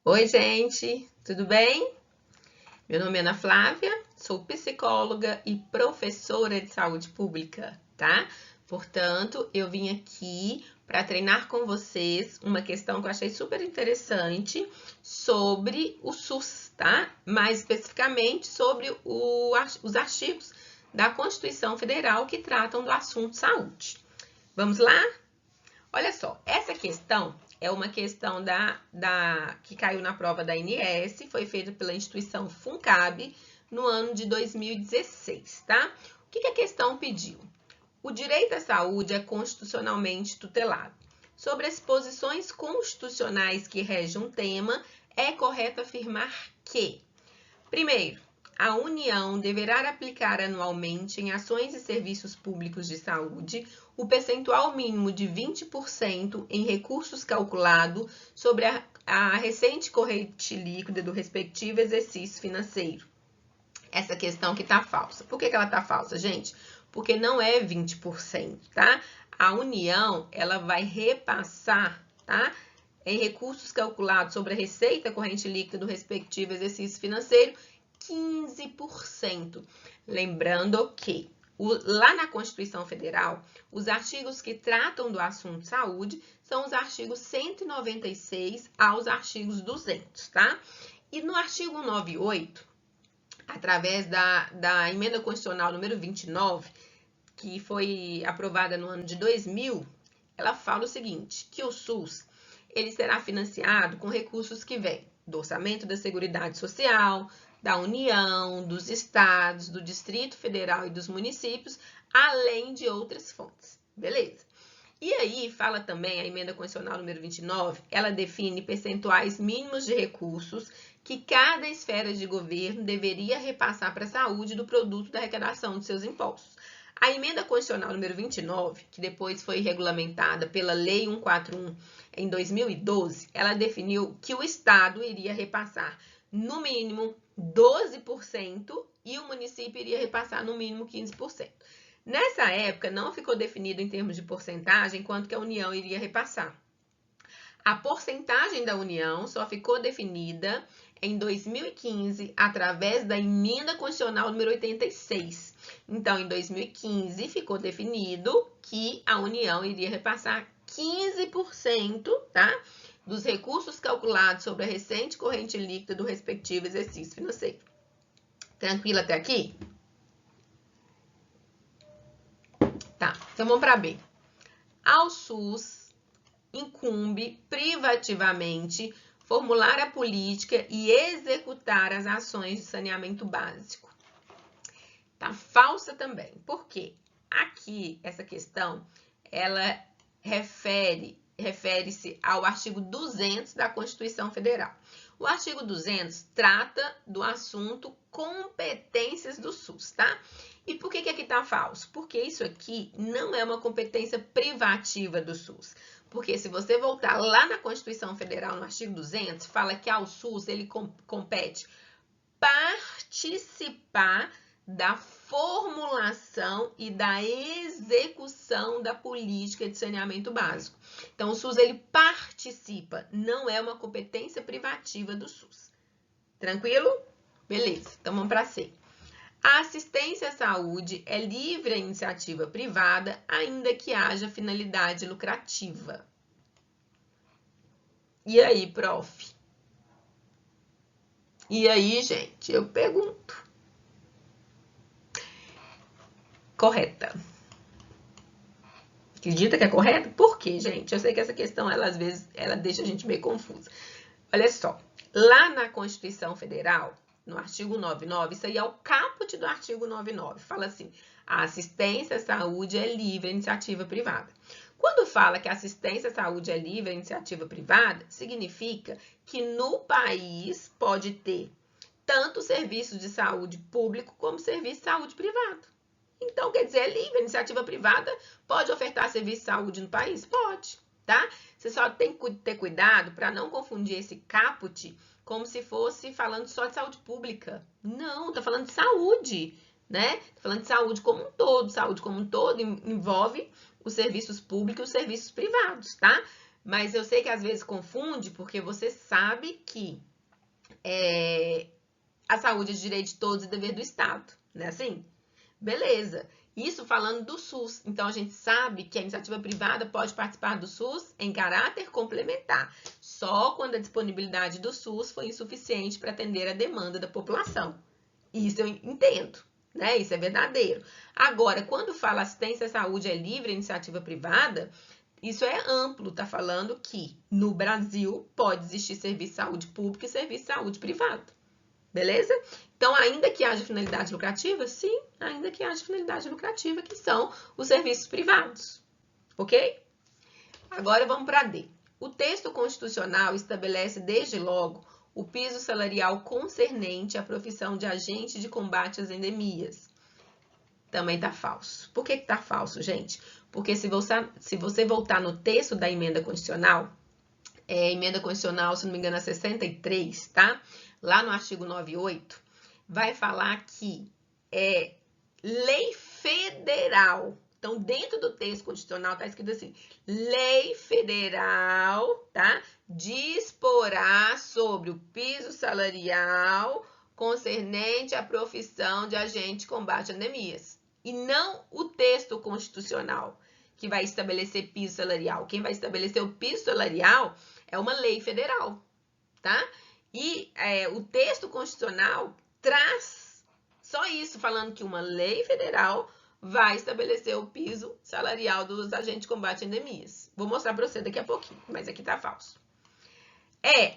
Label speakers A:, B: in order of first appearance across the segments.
A: Oi, gente, tudo bem? Meu nome é Ana Flávia, sou psicóloga e professora de saúde pública, tá? Portanto, eu vim aqui para treinar com vocês uma questão que eu achei super interessante sobre o SUS, tá? Mais especificamente sobre os artigos da Constituição Federal que tratam do assunto saúde. Vamos lá? Olha só, essa questão é uma questão que caiu na prova da ANS, foi feita pela instituição FUNCAB no ano de 2016, tá? O que a questão pediu? O direito à saúde é constitucionalmente tutelado. Sobre as posições constitucionais que regem um tema, é correto afirmar que, primeiro, a União deverá aplicar anualmente em ações e serviços públicos de saúde o percentual mínimo de 20% em recursos calculado sobre a recente corrente líquida do respectivo exercício financeiro. Essa questão que está falsa. Por que ela está falsa, gente? Porque não é 20%, tá? A União, ela vai repassar, tá? Em recursos calculados sobre a receita corrente líquida do respectivo exercício financeiro, 15%. Lembrando que lá na Constituição Federal, os artigos que tratam do assunto saúde são os artigos 196 aos artigos 200, tá? E no artigo 98, através da emenda constitucional número 29, que foi aprovada no ano de 2000, ela fala o seguinte, que o SUS ele será financiado com recursos que vêm do orçamento da Seguridade Social, da União, dos estados, do Distrito Federal e dos municípios, além de outras fontes. Beleza? E aí fala também, a emenda constitucional número 29, ela define percentuais mínimos de recursos que cada esfera de governo deveria repassar para a saúde do produto da arrecadação de seus impostos. A emenda constitucional número 29, que depois foi regulamentada pela Lei 141 em 2012, ela definiu que o Estado iria repassar no mínimo 12% e o município iria repassar no mínimo 15%. Nessa época, não ficou definido em termos de porcentagem quanto que a União iria repassar. A porcentagem da União só ficou definida em 2015, através da emenda constitucional número 86. Então, em 2015, ficou definido que a União iria repassar 15%, tá? Dos recursos calculados sobre a recente corrente líquida do respectivo exercício financeiro. Tranquilo até aqui? Tá, então vamos para B. Ao SUS incumbe privativamente formular a política e executar as ações de saneamento básico. Tá falsa também. Por quê? Aqui, essa questão, ela refere-se ao artigo 200 da Constituição Federal. O artigo 200 trata do assunto competências do SUS, tá? E por que aqui está falso? Porque isso aqui não é uma competência privativa do SUS. Porque se você voltar lá na Constituição Federal, no artigo 200, fala que ao SUS ele compete participar da formulação e da execução da política de saneamento básico. Então, o SUS ele participa, não é uma competência privativa do SUS. Tranquilo? Beleza, então vamos para C. A assistência à saúde é livre à iniciativa privada, ainda que haja finalidade lucrativa. E aí, prof? E aí, gente, eu pergunto. Correta. Acredita que é correto? Por quê, gente? Eu sei que essa questão, ela, às vezes, ela deixa a gente meio confusa. Olha só, lá na Constituição Federal, no artigo 99, isso aí é o caput do artigo 99, fala assim, a assistência à saúde é livre à iniciativa privada. Quando fala que a assistência à saúde é livre à iniciativa privada, significa que no país pode ter tanto serviço de saúde público como serviço de saúde privado. Então, quer dizer, é livre, a iniciativa privada pode ofertar serviço de saúde no país? Pode, tá? Você só tem que ter cuidado para não confundir esse caput como se fosse falando só de saúde pública. Não, tá falando de saúde, né? Tá falando de saúde como um todo. Saúde como um todo envolve os serviços públicos e os serviços privados, tá? Mas eu sei que às vezes confunde, porque você sabe que a saúde é direito de todos e dever do Estado, não é assim? Beleza. Isso falando do SUS. Então, a gente sabe que a iniciativa privada pode participar do SUS em caráter complementar, só quando a disponibilidade do SUS foi insuficiente para atender a demanda da população. Isso eu entendo, né? Isso é verdadeiro. Agora, quando fala assistência à saúde é livre à iniciativa privada, isso é amplo, tá falando que no Brasil pode existir serviço de saúde público e serviço de saúde privado. Beleza? Então, ainda que haja finalidade lucrativa, sim, ainda que haja finalidade lucrativa, que são os serviços privados. Ok? Agora vamos para D. O texto constitucional estabelece desde logo o piso salarial concernente à profissão de agente de combate às endemias. Também tá falso. Por que tá falso, gente? Porque se você voltar no texto da emenda constitucional, emenda constitucional, se não me engano, é 63, tá? Lá no artigo 98, vai falar que é lei federal. Então, dentro do texto constitucional, tá escrito assim: lei federal, tá? Disporá sobre o piso salarial concernente à profissão de agente de combate a anemias. E não o texto constitucional que vai estabelecer piso salarial. Quem vai estabelecer o piso salarial é uma lei federal, tá? E o texto constitucional traz só isso, falando que uma lei federal vai estabelecer o piso salarial dos agentes de combate a endemias. Vou mostrar para você daqui a pouquinho, mas aqui tá falso.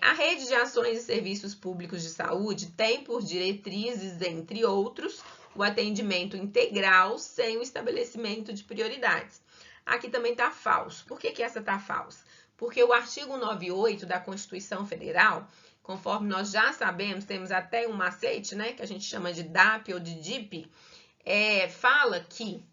A: A rede de ações e serviços públicos de saúde tem por diretrizes, entre outros, o atendimento integral sem o estabelecimento de prioridades. Aqui também tá falso. Por que essa tá falsa? Porque o artigo 98 da Constituição Federal, conforme nós já sabemos, temos até um macete, né, que a gente chama de DAP ou de DIP, fala que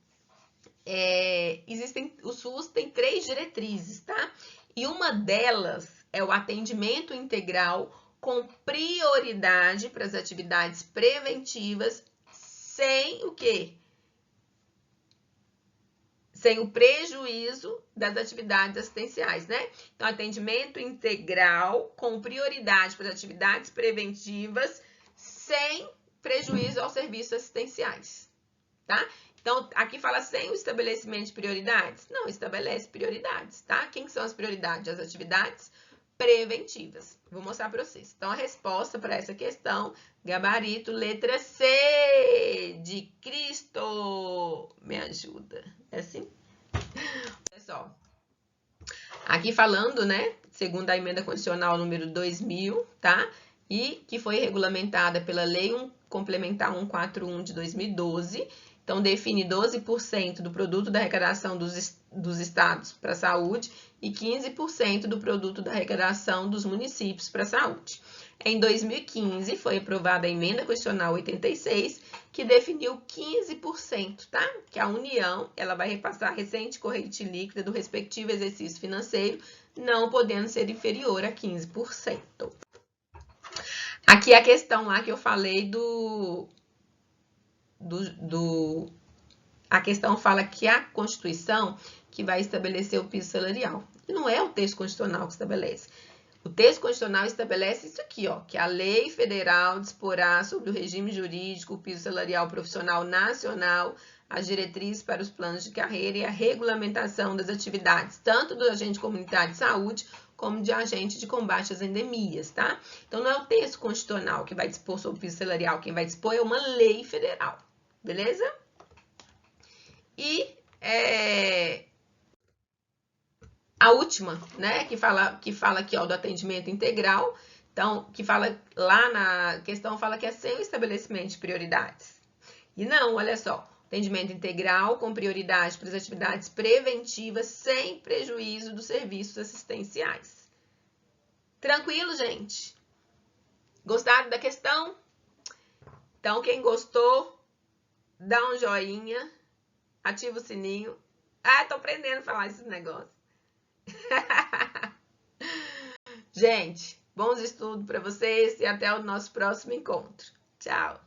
A: o SUS tem 3 diretrizes, tá? E uma delas é o atendimento integral com prioridade para as atividades preventivas, sem o quê? Sem o prejuízo das atividades assistenciais, né? Então, atendimento integral com prioridade para as atividades preventivas, sem prejuízo aos serviços assistenciais, tá? Então, aqui fala sem o estabelecimento de prioridades. Não, estabelece prioridades, tá? Quem são as prioridades? As atividades preventivas. Vou mostrar para vocês. Então, a resposta para essa questão, gabarito, letra C, de Cristo. Me ajuda. É assim? Pessoal, aqui falando, né, segundo a emenda constitucional número 2000, tá? E que foi regulamentada pela Lei Complementar 141 de 2012. Então, define 12% do produto da arrecadação dos estados para a saúde e 15% do produto da arrecadação dos municípios para a saúde. Em 2015, foi aprovada a emenda constitucional 86, que definiu 15%, tá? Que a União, ela vai repassar a recente corrente líquida do respectivo exercício financeiro, não podendo ser inferior a 15%. Aqui a questão lá que eu falei a questão fala que a Constituição que vai estabelecer o piso salarial. E não é o texto constitucional que estabelece. O texto constitucional estabelece isso aqui, ó, que a lei federal disporá sobre o regime jurídico, o piso salarial profissional nacional, as diretrizes para os planos de carreira e a regulamentação das atividades, tanto do agente comunitário de saúde, como de agente de combate às endemias, tá? Então, não é o texto constitucional que vai dispor sobre o piso salarial, quem vai dispor é uma lei federal, beleza? E a última, né, que fala aqui, ó, do atendimento integral, então, que fala lá na questão, fala que é sem o estabelecimento de prioridades. E não, olha só, atendimento integral com prioridade para as atividades preventivas sem prejuízo dos serviços assistenciais. Tranquilo, gente? Gostaram da questão? Então, quem gostou, dá um joinha, ativa o sininho. Ah, tô aprendendo a falar esses negócios. Gente, bons estudos para vocês e até o nosso próximo encontro. Tchau!